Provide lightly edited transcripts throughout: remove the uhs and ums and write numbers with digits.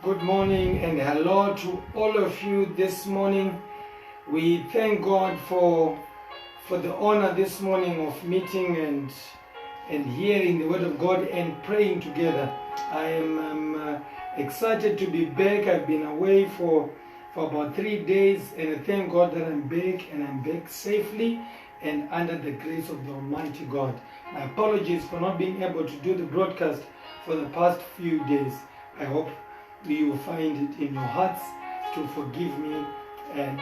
Good morning and hello to all of you this morning. We thank God for the honor this morning of meeting and hearing the word of God and praying together. I am excited to be back. I've been away for about 3 days, and I thank God that I'm back, and I'm back safely and under the grace of the Almighty God. My apologies for not being able to do the broadcast for the past few days. I hope you will find it in your hearts to forgive me and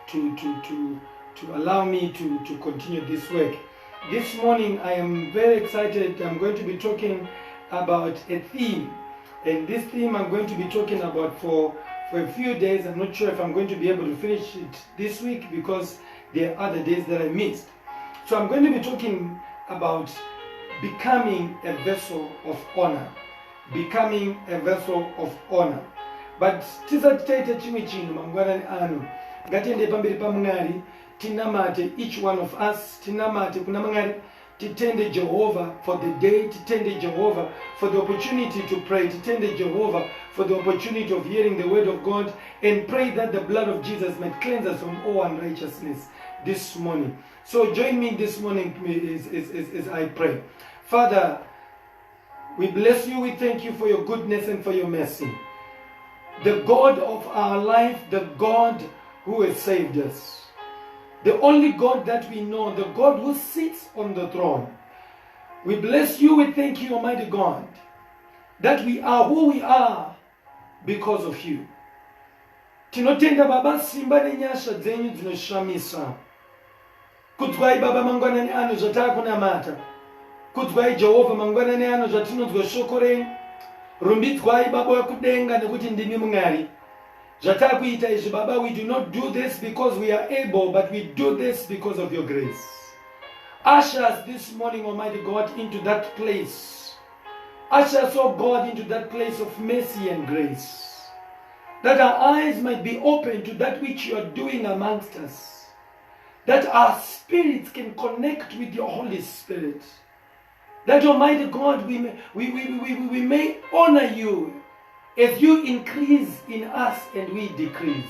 to allow me to continue this work. This morning I am very excited. I'm going to be talking about a theme, and this theme I'm going to be talking about for a few days. I'm not sure if I'm going to be able to finish it this week because there are other days that I missed. So I'm going to be talking about becoming a vessel of honor. Becoming a vessel of honor. But tisatitaita chimwe chino mangwanani ano ngatiende pamberi pa Mwari tinamate, each one of us tinamate kuna Mwari, titende Jehovah for the day, titende Jehovah for the opportunity to pray, titende Jehovah for the opportunity of hearing the word of God, and pray that the blood of Jesus might cleanse us from all unrighteousness this morning. So join me this morning as I pray. Father, we bless you, we thank you for your goodness and for your mercy. The God of our life, the God who has saved us. The only God that we know, the God who sits on the throne. We bless you, we thank you, Almighty God, that we are who we are because of you. Tinotenda Baba simba nenyasha dzenyu dzinoshamisa. Kudzwai Baba mangwanani ano zvatakunamata. Kudzwai Jehovah mangwanani ano zvatinonzwa shoko renyu. Rumbidzwai Baba wekudenga nekuti ndimi Mwari. Zvatakuita izvi Baba, we do not do this because we are able, but we do this because of your grace. Usher us this morning, Almighty God, into that place. Usher us, oh God, into that place of mercy and grace. That our eyes might be open to that which you are doing amongst us. That our spirits can connect with your Holy Spirit. That, Almighty God, we may honor you as you increase in us and we decrease.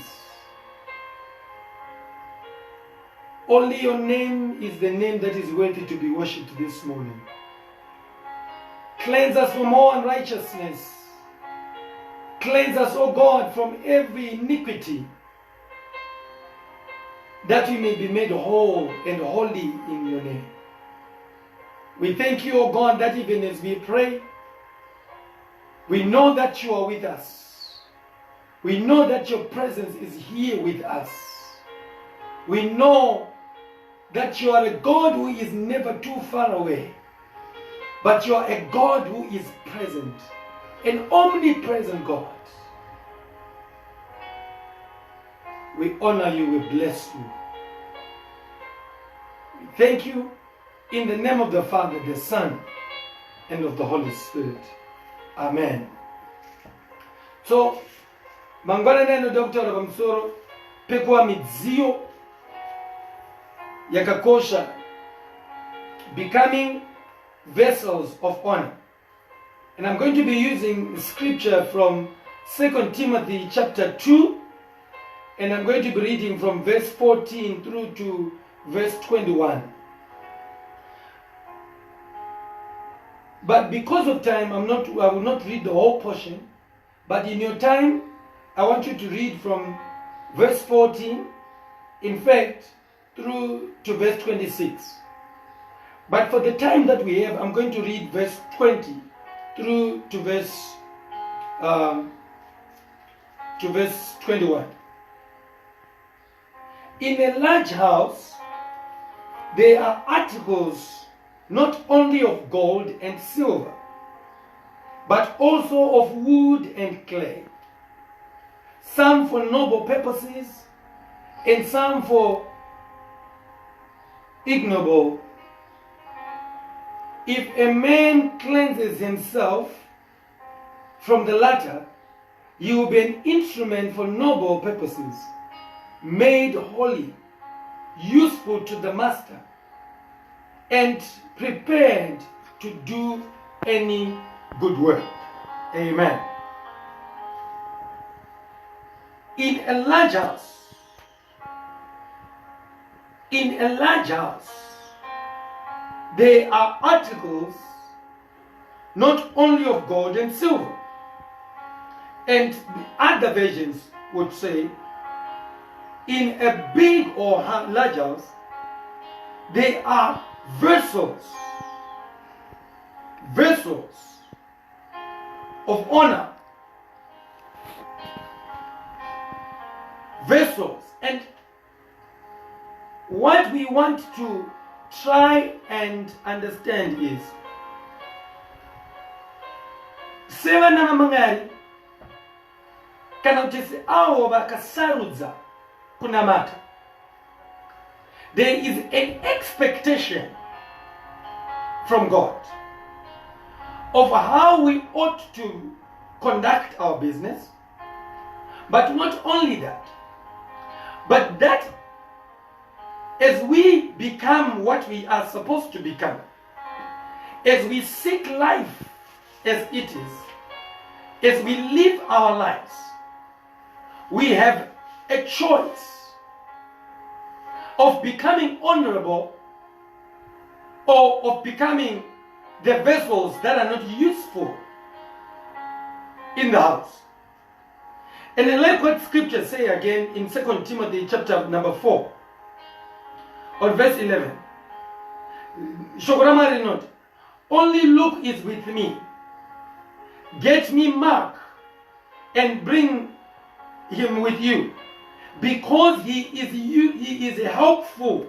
Only your name is the name that is worthy to be worshipped this morning. Cleanse us from all unrighteousness. Cleanse us, O God, from every iniquity, that we may be made whole and holy in your name. We thank you, O God, that even as we pray, we know that you are with us. We know that your presence is here with us. We know that you are a God who is never too far away, but you are a God who is present, an omnipresent God. We honor you, we bless you. We thank you in the name of the Father, the Son, and of the Holy Spirit. Amen. So, mangwana neno Dr. Ramsoro pekwa midzio yakakosha, becoming vessels of honor. And I'm going to be using scripture from 2 Timothy chapter 2, and I'm going to be reading from verse 14 through to verse 21. But because of time, I will not read the whole portion. But in your time, I want you to read from verse 14, in fact, through to verse 26. But for the time that we have, I'm going to read verse 20 through to verse 21. In a large house, there are articles not only of gold and silver, but also of wood and clay, some for noble purposes and some for ignoble. If a man cleanses himself from the latter, he will be an instrument for noble purposes, made holy, useful to the master, and prepared to do any good work. Amen. in a large house, there are articles not only of gold and silver. And the other versions would say, in a big or large house, there are vessels of honor. Vessels. And what we want to try and understand is, sevana vamangari kana kuti avo vakasarudza kunamata, there is an expectation from God of how we ought to conduct our business. But not only that, but that as we become what we are supposed to become, as we seek life as it is, as we live our lives, we have a choice of becoming honorable or of becoming the vessels that are not useful in the house. And I like what scriptures say again in 2 Timothy chapter number 4 or verse 11. Shogoramari note, only Luke is with me. Get me Mark and bring him with you, because he is helpful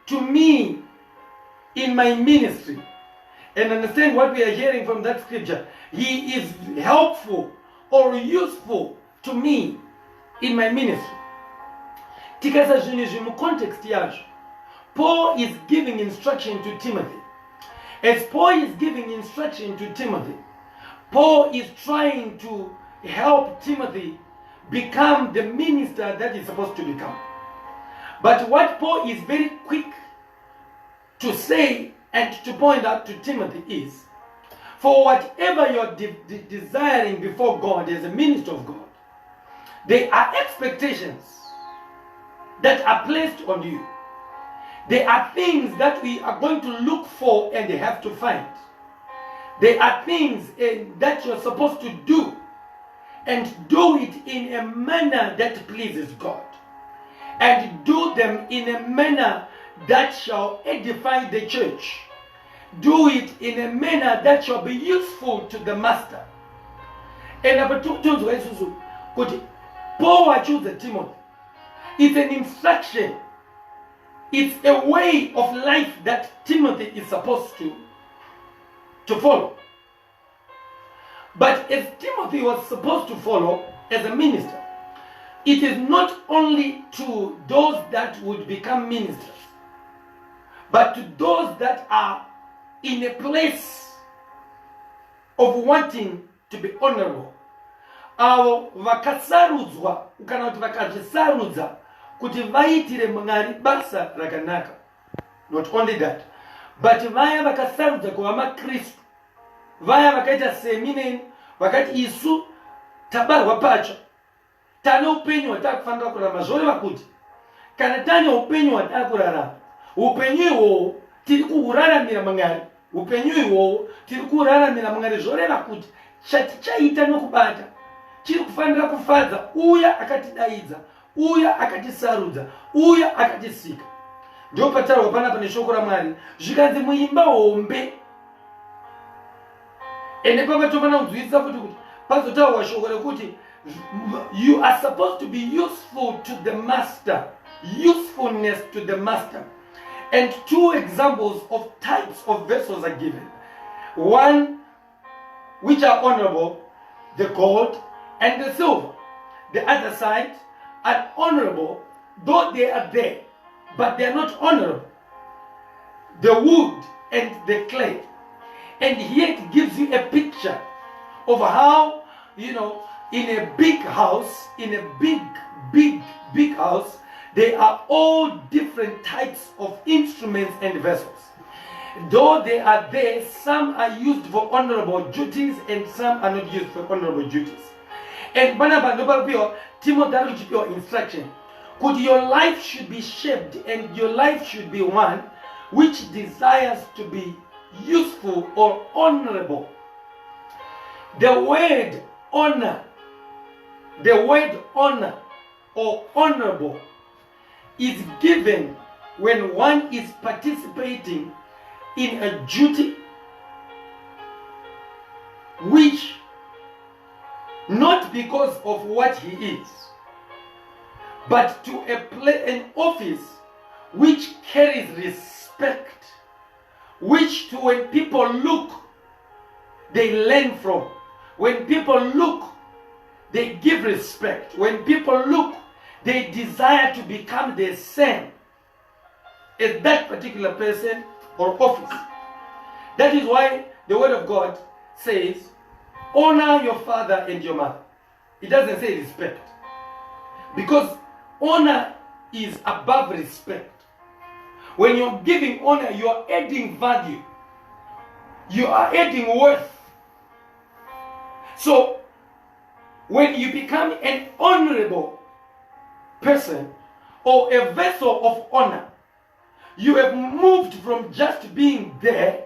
to me in my ministry. And understand what we are hearing from that scripture. He is helpful or useful to me in my ministry. Tikaza zvinhu mu context yazvo, Paul is giving instruction to Timothy. As Paul is giving instruction to Timothy, Paul is trying to help Timothy become the minister that he's supposed to become. But what Paul is very quick to say and to point out to Timothy is, for whatever you're desiring before God as a minister of God, there are expectations that are placed on you. There are things that we are going to look for and have to find. There are things that you're supposed to do, and do it in a manner that pleases God, and do them in a manner that shall edify the church. Do it in a manner that shall be useful to the master. And Paul chose Timothy. It's an instruction. It's a way of life that Timothy is supposed to follow. But as Timothy was supposed to follow as a minister, it is not only to those that would become ministers, but to those that are in a place of wanting to be honorable. Avo vakasarudzwa kana kuti vakazvisarudza kuti vaitire Mwari basa rakanaka. Not only that, but vaya vakasarudza kuva maKristu, vaya vakaita semine, vakati isu tabarwa pacho, tane upenyu hwatakufanira kurarama, zvoreva kuti kana tane upenyu hwatava kurarama, upenyu ihwohwo tiri kuhuraramira Mwari, upenyu ihwohwo tiri kuhuraramira Mwari, zvoreva kuti chatichaita nokubata chiri kufanira kufadza uya akatidaidza, uya akatisarudza, uya akatisika. Ndio patarwa panapa neshoko raMwari zvikanzi muimba hombe. Ende pakatopana kunzwisisa futi kuti pazotaurwa shoko rekuti you are supposed to be useful to the master, usefulness to the master. And two examples of types of vessels are given. One, which are honorable, the gold and the silver. The other side are honorable, though they are there, but they are not honorable. The wood and the clay. And here it gives you a picture of how, in a big house, in a big house, there are all different types of instruments and vessels. Though they are there, some are used for honorable duties and some are not used for honorable duties. And Timothy ari kuchipiwa instruction kuti your life should be shaped and your life should be one which desires to be useful or honorable. The word honor or honorable is given when one is participating in a duty which, not because of what he is, but to an office which carries respect, which to when people look, they learn from. When people look, they give respect. When people look, they desire to become the same as that particular person or office. That is why the word of God says, honor your father and your mother. It doesn't say respect. Because honor is above respect. When you're giving honor, you are adding value. You are adding worth. So, when you become an honorable person or a vessel of honor, you have moved from just being there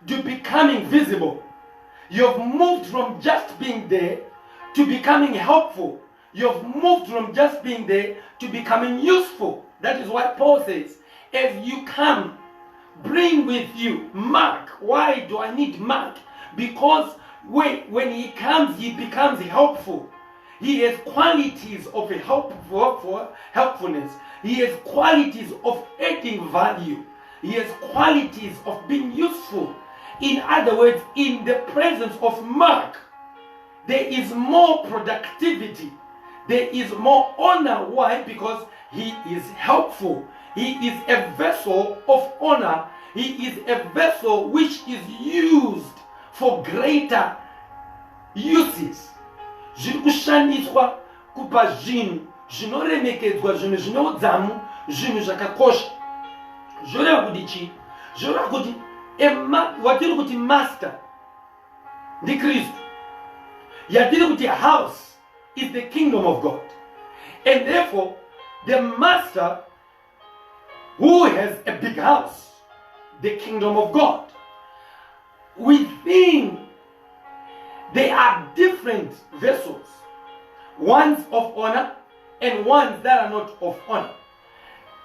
to becoming visible. You have moved from just being there to becoming helpful. You have moved from just being there to becoming useful. That is why Paul says, as you come, bring with you Mark. Why do I need Mark? Because when he comes, he becomes helpful. He has qualities of a helpfulness. He has qualities of adding value. He has qualities of being useful. In other words, in the presence of Mark, there is more productivity. There is more honor. Why? Because he is helpful. He is a vessel of honor. He is a vessel which is used for greater uses. Zviri kushandiswa kupa zvinhu zvinoremekedzwa, zvinhu zvine udzamu, zvinhu zvakakosha. Zvoreva kuti chi? Zvoreva kuti watiri kuti master ndiKristu. Yatiri kuti house is the kingdom of God. And therefore, the master who has a big house, the kingdom of God, within there are different vessels, ones of honor and ones that are not of honor.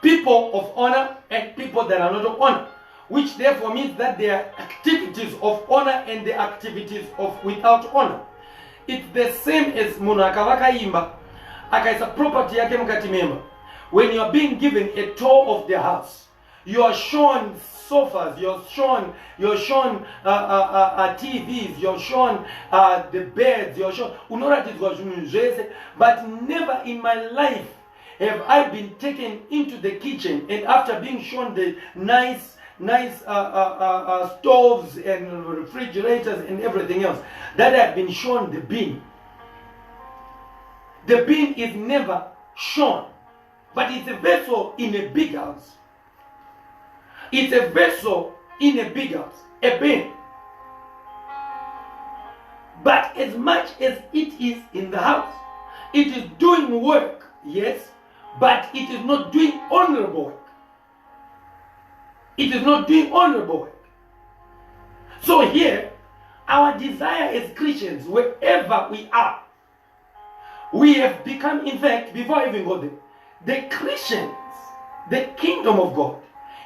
People of honor and people that are not of honor, which therefore means that there are activities of honor and the activities of without honor. It's the same as munhu akavaka imba akaisa property yake mukati memba. When you are being given a tour of the house, you are shown sofas, you're shown TVs, you're shown the beds, you're shown unoratidzwa zvinhu zvese. But never in my life have I been taken into the kitchen and after being shown the nice stoves and refrigerators and everything else, that I've been shown the bin. The bin is never shown, but it's a vessel in a big house. It's a vessel in a big house, a bin. But as much as it is in the house, it is doing work, yes, but it is not doing honorable work. It is not doing honorable work. So here, our desire as Christians, wherever we are, we have become, in fact, before I even go there, the Christians, the kingdom of God,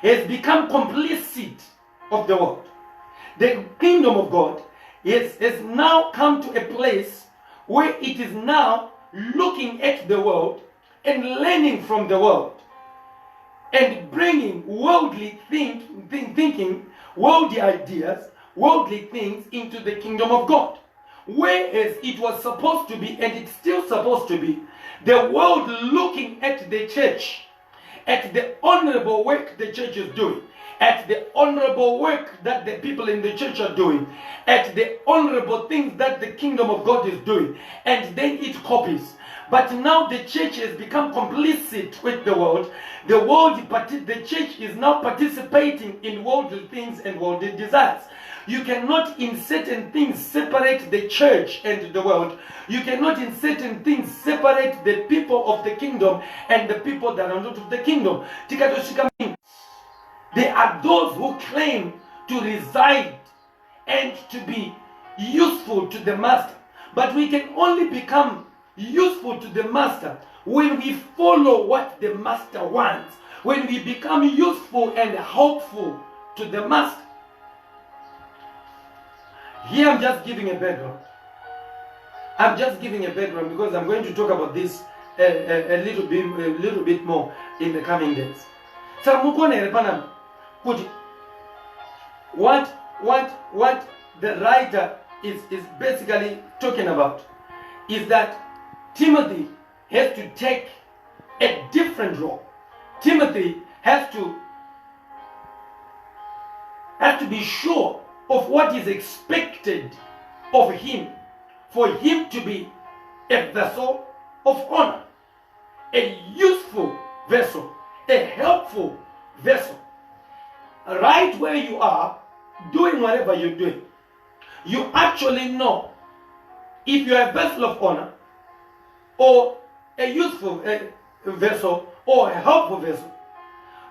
has become complicit of the world. The kingdom of God has now come to a place where it is now looking at the world and learning from the world and bringing worldly thinking, worldly ideas, worldly things into the kingdom of God. Whereas it was supposed to be, and it's still supposed to be, the world looking at the church, at the honorable work the church is doing, at the honorable work that the people in the church are doing, at the honorable things that the kingdom of God is doing, and then it copies. But now the church has become complicit with the world. The church is now participating in worldly things and worldly desires. You cannot in certain things separate the church and the world. You cannot in certain things separate the people of the kingdom and the people that are not of the kingdom. There are those who claim to reside and to be useful to the master. But we can only become useful to the master when we follow what the master wants. When we become useful and helpful to the master. Here I'm just giving a background. I'm just giving a background because I'm going to talk about this a little bit more in the coming days. So what the writer is basically talking about is that Timothy has to take a different role. Timothy has to be sure of what is expected of him, for him to be a vessel of honor, a useful vessel, a helpful vessel. Right where you are, doing whatever you're doing, you actually know if you're a vessel of honor, or a useful vessel, or a helpful vessel.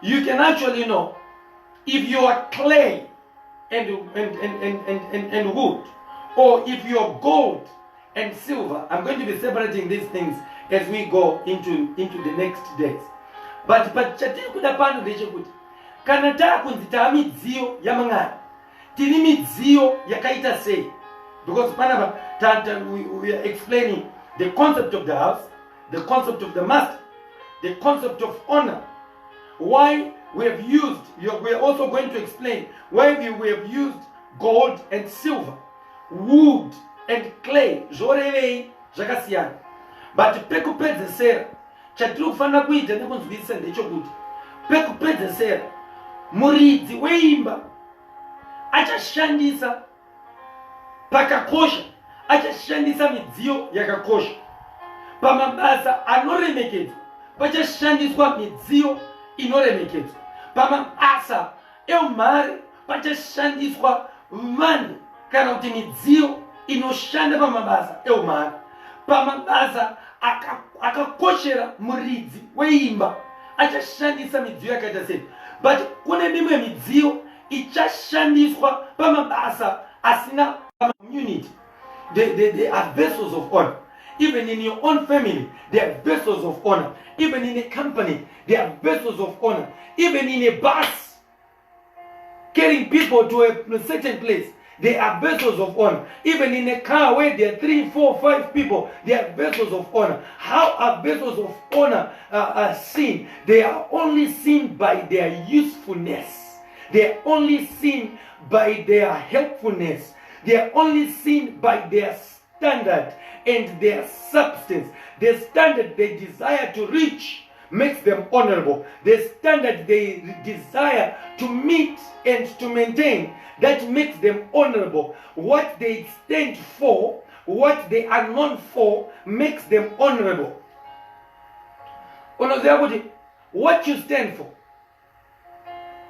You can actually know if you are clay and wood, or if you're gold and silver. I'm going to be separating these things as we go into the next days. But chatiri kuda pano ndechekuti kana takunzi midziyo yamang'ana, tiri midziyo yakaita sei, because panapa we are explaining the concept of the house, the concept of the master, the concept of honor. Why we have used, we are also going to explain why we have used gold and silver, wood and clay, zvorevei zvakasiyana. But pekupedzesera chatiri kufanira kuita nekunzwisisa ndechokuti pekupedzesera muridzi weimba achashandisa pakakosha, achashandisa midziyo yakakosha. Pamabasa anoremekedzwa pachashandiswa midziyo inoremekedzwa. Pamabasa eumhare pachashandiswa vanhu kana kuti midziyo inoshanda pamabasa eumhare. Pamabasa akakoshera muridzi weimba achashandisa midziyo yakaita sei. But kune mimwe midziyo ichashandiswa pamabasa asina community. They are vessels of honor. Even in your own family, they are vessels of honor. Even in a company, they are vessels of honor. Even in a bus, carrying people to a certain place, they are vessels of honor. Even in a car where there are 3, 4, 5 people, they are vessels of honor. How are vessels of honor seen? They are only seen by their usefulness. They are only seen by their helpfulness. They are only seen by their standard and their substance. The standard they desire to reach makes them honorable. The standard they desire to meet and to maintain, that makes them honorable. What they stand for, what they are known for, makes them honorable. What you stand for,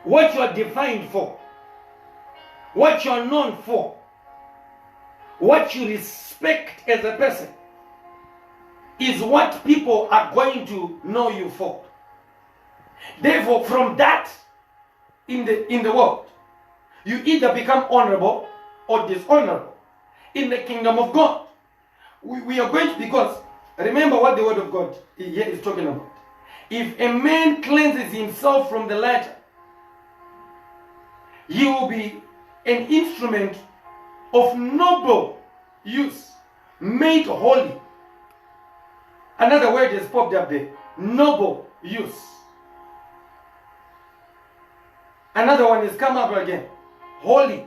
what you are defined for, what you are known for, what you respect as a person, is what people are going to know you for. Therefore, from that, in the world, you either become honorable or dishonorable. In the kingdom of God, we are going to, because remember what the word of God here is talking about. If a man cleanses himself from the latter, he will be an instrument of noble use, made holy. Another word has popped up there. Noble use. Another one has come up again. Holy.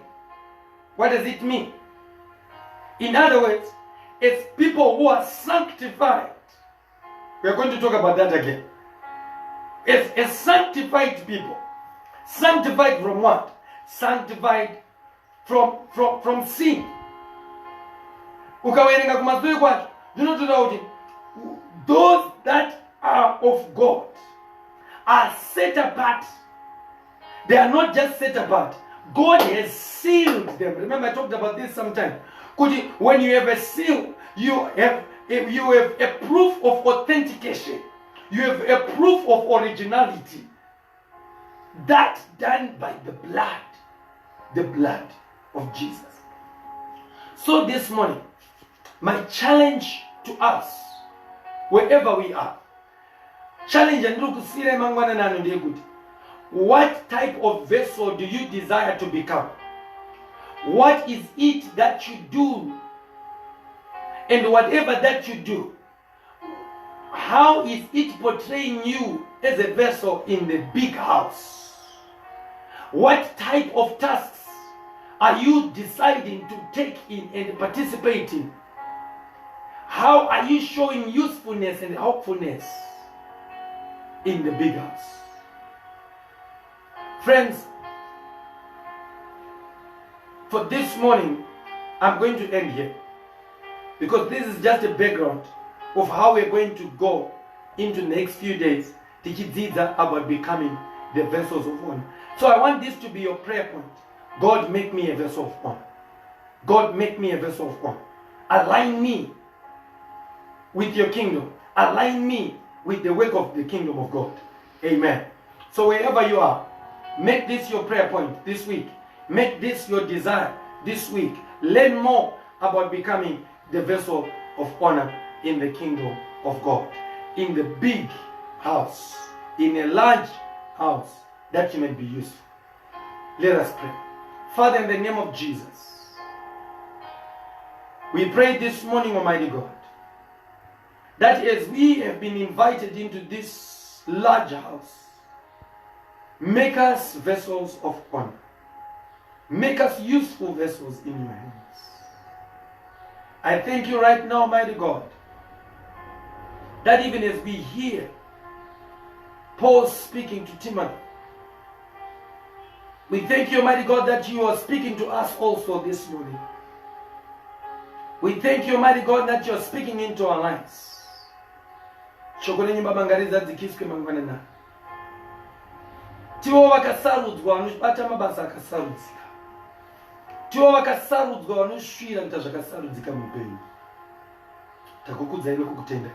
What does it mean? In other words, it's people who are sanctified. We are going to talk about that again. It's a sanctified people. Sanctified from what? Sanctified from sin. Ukawerenga kumasuri kwacho, zvinotaura kuti those that are of God are set apart. They are not just set apart, God has sealed them. Remember, I talked about this sometime. When you have a seal, you have a proof of authentication. You have a proof of originality. That done by the blood of Jesus. So this morning, my challenge to us, wherever we are, challenge and look, what type of vessel do you desire to become? What is it that you do? And whatever that you do, how is it portraying you as a vessel in the big house? What type of tasks are you deciding to take in and participate in? How are you showing usefulness and helpfulness in the big house? Friends, for this morning, I'm going to end here, because this is just a background of how we're going to go into the next few days, about becoming the vessels of honor. So I want this to be your prayer point. God, make me a vessel of honor. God, make me a vessel of honor. Align me with your kingdom. Align me with the work of the kingdom of God. Amen. So wherever you are, make this your prayer point this week. Make this your desire this week. Learn more about becoming the vessel of honor in the kingdom of God. In the big house, in a large house, that you may be useful. Let us pray. Father, in the name of Jesus, we pray this morning, Almighty God, that as we have been invited into this large house, make us vessels of honor. Make us useful vessels in your hands. I thank you right now, Almighty God, that even as we hear Paul speaking to Timothy, we thank you, Almighty God, that you are speaking to us also this morning. We thank you, Almighty God, that you are speaking into our lives. Tiwo vakasarudzwa vanobata mabasa akasarudzika. Tiwo vakasarudzwa vanosvira kuita zvakasarudzika muupenyu. Takukudzai nekukutendai.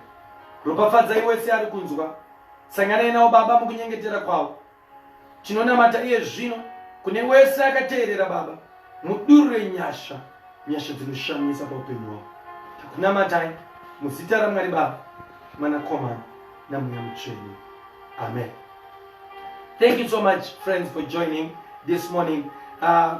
Ropafadzai wese ari kunzwa. Sanganai navo Baba mukunyengetera kwavo. Tinonamata iye zvino kune wese akateerera Baba. Mudurure nyasha dzinoshamisa paupenyu hwavo. Takunamatai muzita raMwari Baba, Mwanakomana naMweya Mutsvene. Amen. Thank you so much, friends, for joining this morning.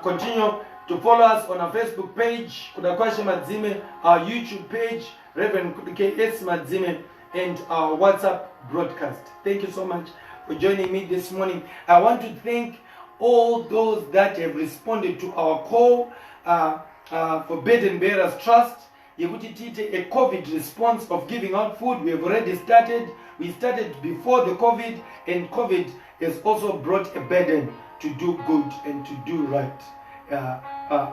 Continue to follow us on our Facebook page, Kudakwashe Madzime, our YouTube page, Reverend KS Madzime, and our WhatsApp broadcast. Thank you so much for joining me this morning. I want to thank all those that have responded to our call for Burden Bearers Trust. A COVID response of giving out food. We have already started. We started before the COVID, and COVID has also brought a burden to do good and to do right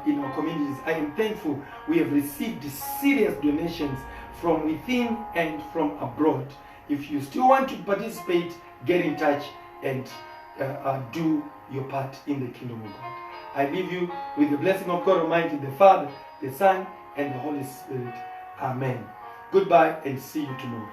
in our communities. I am thankful we have received serious donations from within and from abroad. If you still want to participate, get in touch and do your part in the kingdom of God. I leave you with the blessing of God Almighty, the Father, the Son, and the Holy Spirit. Amen. Goodbye and see you tomorrow.